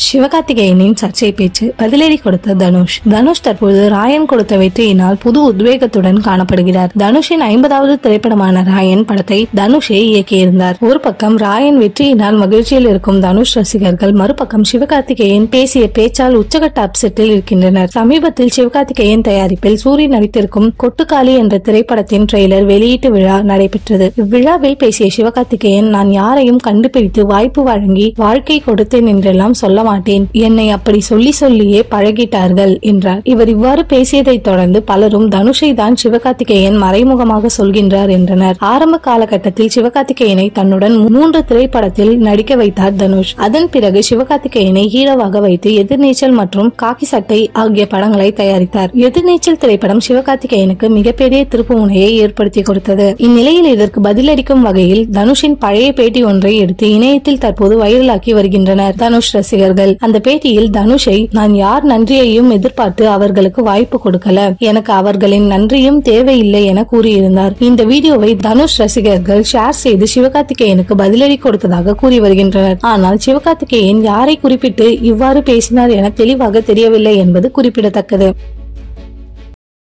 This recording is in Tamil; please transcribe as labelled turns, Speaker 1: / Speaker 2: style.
Speaker 1: சிவகார்த்திகேயனின் சர்ச்சை பேச்சு பதிலடி கொடுத்த தனுஷ் தற்போது ராயன் கொடுத்த வெற்றியினால் புது உத்வேகத்துடன் காணப்படுகிறார். தனுஷின் 50வது திரைப்படமான ராயன் படத்தை தனுஷே இயக்கியிருந்தார். ஒரு பக்கம் ராயன் வெற்றியினால் மகிழ்ச்சியில் இருக்கும் தனுஷ் ரசிகர்கள், மறுபக்கம் சிவகார்த்திகேயன் பேசிய பேச்சால் உச்சகட்ட அப்செட்டில் இருக்கின்றனர். சமீபத்தில் சிவகார்த்திகேயன் தயாரிப்பில் சூரி நடித்திருக்கும் கொட்டுக்காளி என்ற திரைப்படத்தின் ட்ரெய்லர் வெளியீட்டு விழா நடைபெற்றது. இவ்விழாவில் பேசிய சிவகார்த்திகேயன், நான் யாரையும் கண்டுபிடித்து வாய்ப்பு வழங்கி வாழ்க்கை கொடுத்தேன் என்றெல்லாம் சொல்ல மாட்டேன், என்னை அப்படி சொல்லியே பழகிட்டார்கள் என்றார். இவர் இவ்வாறு பேசியதை தொடர்ந்து பலரும் தனுஷை தான் சிவகார்த்திகேயன் மறைமுகமாக சொல்கின்றார் என்றனர். ஆரம்ப காலகட்டத்தில் சிவகார்த்திகேயனை தன்னுடன் 3 திரைப்படத்தில் நடிக்க வைத்தார் தனுஷ். அதன் பிறகு சிவகார்த்திகேயனை ஹீரோவாக வைத்து எதிர்நீச்சல் மற்றும் காக்கி சட்டை ஆகிய படங்களை தயாரித்தார். எதிர்நீச்சல் திரைப்படம் சிவகார்த்திகேயனுக்கு மிகப்பெரிய திருப்புமுனையை ஏற்படுத்தி கொடுத்தது. இந்நிலையில் இதற்கு பதிலளிக்கும் வகையில் தனுஷின் பழைய பேட்டி ஒன்றை எடுத்து இணையத்தில் தற்போது வைரலாக்கி வருகின்றனர் தனுஷ் ரசிகர்கள். அந்த பேட்டியில் தனுஷை, நான் யார் நன்றியையும் எதிர்பார்த்து அவர்களுக்கு வாய்ப்பு கொடுக்கல, எனக்கு அவர்களின் நன்றியும் தேவையில்லை என கூறியிருந்தார். இந்த வீடியோவை தனுஷ் ரசிகர்கள் ஷேர் செய்து சிவகார்த்திகேயனுக்கு பதிலடி கொடுத்ததாக கூறி வருகின்றனர். ஆனால் சிவகார்த்திகேயன் யாரை குறிப்பிட்டு இவ்வாறு பேசினார் என தெளிவாக தெரியவில்லை என்பது குறிப்பிடத்தக்கது.